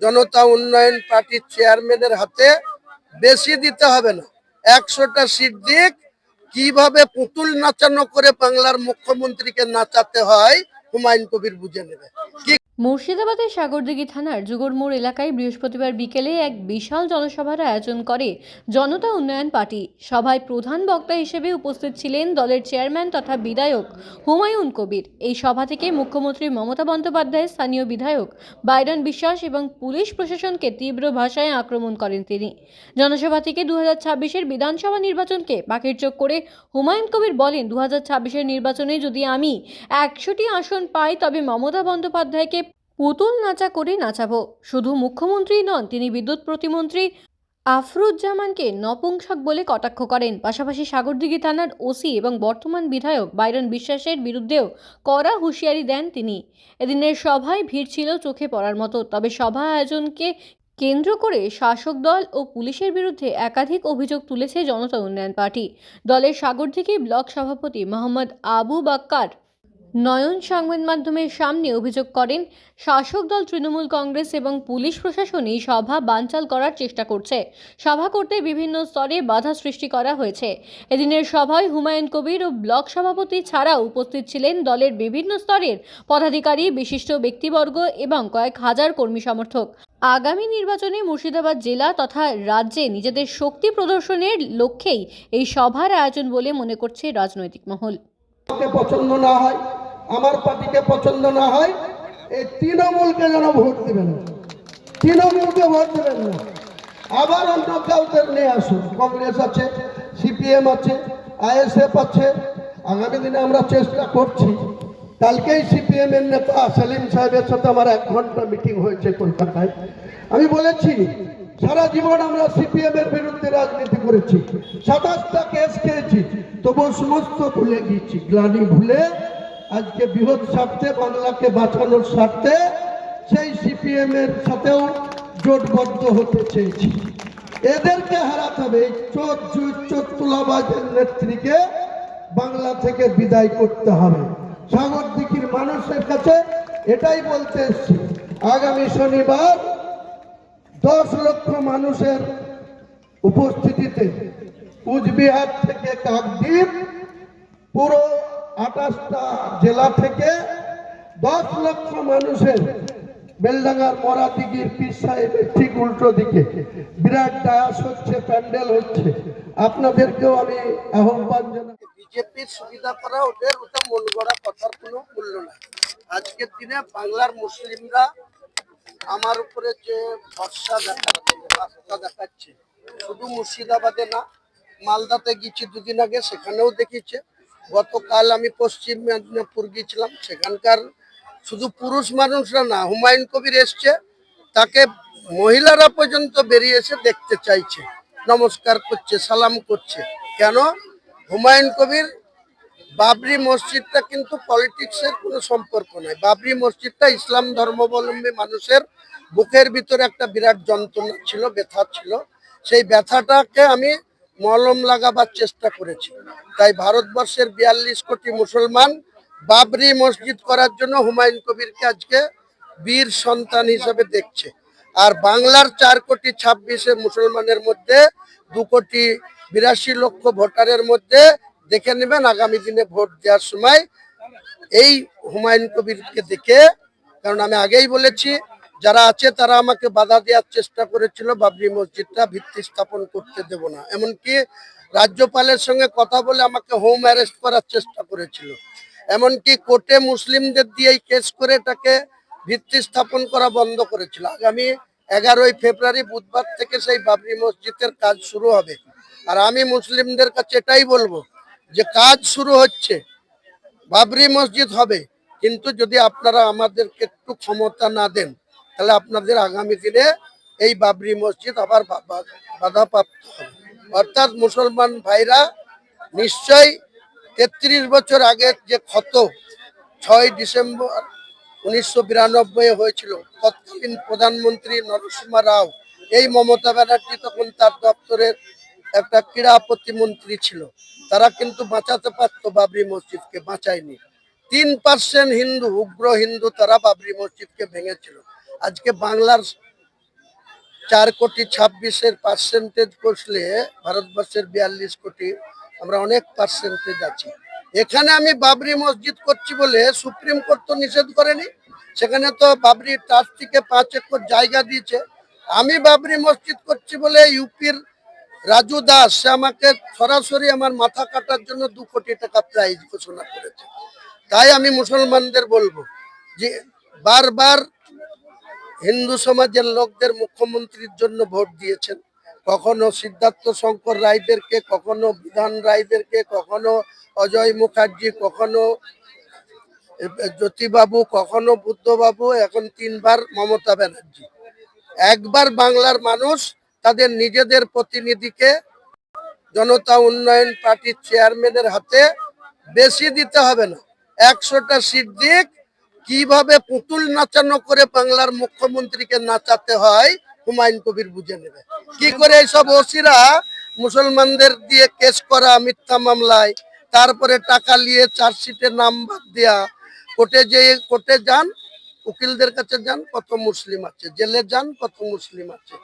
জনতা উন্নয়ন পার্টির চেয়ারম্যানের হাতে বেশি দিতে হবে না, 100টা সিট দিক। কিভাবে পুতুল নাচানো করে বাংলার মুখ্যমন্ত্রীকে নাচাতে হয় হুমায়ুন কবির বুঝে নেবে। মুর্শিদাবাদের সাগরদিঘি থানার যুগরমোড় এলাকায় বৃহস্পতিবার বিকেলে এক বিশাল জনসভার আয়োজন করে জনতা উন্নয়ন পার্টি। সভায় প্রধান বক্তা হিসেবে উপস্থিত ছিলেন দলের চেয়ারম্যান তথা বিধায়ক হুমায়ুন কবির। এই সভা থেকে মুখ্যমন্ত্রী মমতা বন্দ্যোপাধ্যায়, স্থানীয় বিধায়ক বাইরন বিশ্বাস এবং পুলিশ প্রশাসনকে তীব্র ভাষায় আক্রমণ করেন তিনি। জনসভা থেকে 2026-এর বিধানসভা নির্বাচনকে পাখির চোখ করে হুমায়ুন কবির বলেন, 2026-এর নির্বাচনে যদি আমি 100টি আসন পাই তবে মমতা বন্দ্যোপাধ্যায়কে পুতুল নাচা করে নাচাবো। শুধু মুখ্যমন্ত্রী নন, তিনি বিদ্যুৎ প্রতিমন্ত্রী আফরুজ্জামানকে নপুংসক বলে কটাক্ষ করেন। পাশাপাশি সাগরদিঘি থানার ওসি এবং বর্তমান বিধায়ক বাইরন বিশ্বাসের বিরুদ্ধেও কড়া হুঁশিয়ারি দেন তিনি। এদিনের সভায় ভিড় ছিল চোখে পড়ার মতো। তবে সভা আয়োজনকে কেন্দ্র করে শাসক দল ও পুলিশের বিরুদ্ধে একাধিক অভিযোগ তুলেছে জনতা উন্নয়ন পার্টি। দলের সাগরদিঘি ব্লক সভাপতি মোহাম্মদ আবু বাক্কার নয়ন সংবাদ মাধ্যমের সামনে অভিযোগ করেন, শাসক দল তৃণমূল কংগ্রেস এবং পুলিশ প্রশাসন এই সভা বানচাল করার চেষ্টা করছে। সভা করতে বিভিন্ন স্তরে বাধা সৃষ্টি করা হয়েছে। এদিনের সভায় হুমায়ুন কবির ও ব্লক সভাপতি ছাড়াও উপস্থিত ছিলেন দলের বিভিন্ন স্তরের পদাধিকারী, বিশিষ্ট ব্যক্তিবর্গ এবং কয়েক হাজার কর্মী সমর্থক। আগামী নির্বাচনে মুর্শিদাবাদ জেলা তথা রাজ্যে নিজেদের শক্তি প্রদর্শনের লক্ষ্যেই এই সভার আয়োজন বলে মনে করছে রাজনৈতিক মহল। পছন্দ না হয়, আমার পার্টিকে পছন্দ না হয়, এই তৃণমূলকে যেন ভোট দিবেন, তৃণমূলকে ভোট দেবেন না। আবার অন্য কাউকে নিয়ে আসুন, কংগ্রেস আছে, সিপিএম আছে, আইএসএফ আছে। আগামী দিনে আমরা চেষ্টা করছি। কালকেই সিপিএম এর নেতা সেলিম সাহেবের সাথে আমার 1 ঘন্টা মিটিং হয়েছে কলকাতায়। আমি বলেছি সারা জীবন আমরা সিপিএম এর বিরুদ্ধে রাজনীতি করেছি, 27টা কেস খেয়েছি, তবু সমস্ত ভুলে গিয়েছি। গ্লানি ভুলে আজকে বৃহৎ স্বার্থে, বাংলাকে বাঁচানোর স্বার্থে সেই সিপিএম এর সাথেও জোটবদ্ধ হতে চেয়েছি। এদেরকে হারাতে হবে। এই চোর তুলাবাজের নেত্রীকে বাংলা থেকে বিদায় করতে হবে। সাগরদিঘির মানুষের কাছে এটাই বলতে এসেছি। আগামী শনিবার 10 লক্ষ মানুষের উপস্থিতিতে কুচবিহার থেকে কাকদ্বীপ, পুরো 28টা জেলা থেকে 10 লক্ষ মানুষের বেলডাঙ্গার মরাদিঘির পীর সাহেবের ঠিক উল্টো দিকে বিরাট ডায়াস হচ্ছে, প্যান্ডেল হচ্ছে। আপনাদেরকেও আমি আহ্বান জানাই। বিজেপির সুবিধা করা ওটা মন গড়া কথার কোনো মূল্য নাই। আজকের দিনে বাংলার মুসলিমরা আমার উপরে যে ভরসা দেখাচ্ছে, শুধু মুর্শিদাবাদে না, মালদাতে গেছি 2 দিন আগে, সেখানেও দেখিছে। গতকাল আমি পশ্চিম মেদিনীপুর গিয়েছিলাম, সেখানকার শুধু পুরুষ মানুষরা না, হুমায়ুন কবির এসছে, তাকে মহিলারা পর্যন্ত বেরিয়ে এসে দেখতে চাইছে, নমস্কার করছে, সালাম করছে। কেন? হুমায়ুন কবির বাবরি মসজিদটা কিন্তু পলিটিক্সের কোনো সম্পর্ক নাই। বাবরি মসজিদটা ইসলাম ধর্মাবলম্বী মানুষের বুকের ভিতরে একটা বিরাট যন্ত্রণা ছিল, ব্যথা ছিল। সেই ব্যথাটাকে আমি মলম লাগাবার চেষ্টা করেছি। তাই ভারতবর্ষের 42 কোটি মুসলমান বাবরি মসজিদ করার জন্য হুমায়ুন কবিরকে আজকে বীর সন্তান হিসেবে দেখছে। আর বাংলার 4,26,000 মুসলমানের মধ্যে 2,82,00,000 ভোটারের মধ্যে দেখে নেবেন আগামী দিনে ভোট দেওয়ার সময় এই হুমায়ুন কবিরকে দেখে। কারণ আমি আগেই বলেছি, যারা আছে তারা আমাকে বাধা দেওয়ার চেষ্টা করেছিল, বাবরি মসজিদটা ভিত্তি স্থাপন করতে দেব না। এমনকি রাজ্যপালের সঙ্গে কথা বলে আমাকে হোম অ্যারেস্ট করার চেষ্টা করেছিল। এমনকি কোর্টে মুসলিমদের দিয়েই কেস করে এটাকে ভিত্তি স্থাপন করা বন্ধ করেছিল। আগামী 11ই ফেব্রুয়ারি বুধবার থেকে সেই বাবরি মসজিদের কাজ শুরু হবে। আর আমি মুসলিমদের কাছে এটাই বলবো যে কাজ শুরু হচ্ছে, বাবরি মসজিদ হবে, কিন্তু যদি আপনারা আমাদেরকে একটু ক্ষমতা না দেন, তাহলে আপনাদের আগামী দিনে এই বাবরি মসজিদ আবার বাধাপ্রাপ্ত হবে। অর্থাৎ মুসলমান ভাইরা নিশ্চয়ই 33 বছর আগে যে ক্ষত 6 ডিসেম্বর 1992 হয়েছিল, তৎকালীন প্রধানমন্ত্রী নরসিংহ রাও, এই মমতা ব্যানার্জি তখন তার দপ্তরের একটা ক্রীড়া প্রতিমন্ত্রী ছিল, তারা কিন্তু বাঁচাতে পারতো, বাবরি মসজিদকে বাঁচায়নি। 3% হিন্দু, উগ্র হিন্দু, তারা বাবরি মসজিদকে ভেঙেছিল। আজকে বাংলার 4,26,000-এর পার্সেন্টেজ কষলে ভারতবর্ষের 42 কোটি, আমরা অনেক পার্সেন্টেজ আছি। এখানে আমি বাবরি মসজিদ করছি বলে সুপ্রিম কোর্ট তো নিষেধ করেনি, সেখানে তো বাবরি ট্রাস্ট থেকে 5 একর জায়গা দিয়েছে। আমি বাবরি মসজিদ করছি বলে ইউপির রাজু দাস সে আমাকে সরাসরি আমার মাথা কাটার জন্য 2 কোটি টাকা প্রাইজ ঘোষণা করেছে। তাই আমি মুসলমানদের বলবো যে বারবার হিন্দু সমাজের লোকদের মুখ্যমন্ত্রীর জন্য ভোট দিয়েছেন, কখনো সিদ্ধার্থ শঙ্কর রায়দেরকে, কখনো বিধান রায়দেরকে, কখনো অজয় মুখার্জি, কখনো জ্যোতিবাবু, কখনো বুদ্ধবাবু, এখন 3বার মমতা ব্যানার্জি। একবার বাংলার মানুষ তাদের নিজেদের প্রতিনিধিকে জনতা উন্নয়ন পার্টির চেয়ারম্যানের হাতে বেশি দিতে হবে না, 100টা সিট দিক। কিভাবে পুতুল নাচানো করে বাংলার মুখ্যমন্ত্রীকে নাচাতে হয় হুমায়ুন কবির বুঝে নেবে। কি করে এইসব ওসিরা মুসলমানদের দিয়ে কেস করা মিথ্যা মামলায়, তারপরে টাকা নিয়ে চার্জশিটে নাম বাদ দেয়া, কোর্টে যান, উকিলদের কাছে যান, কত মুসলিম আছে, জেলে যান, কত মুসলিম আছে।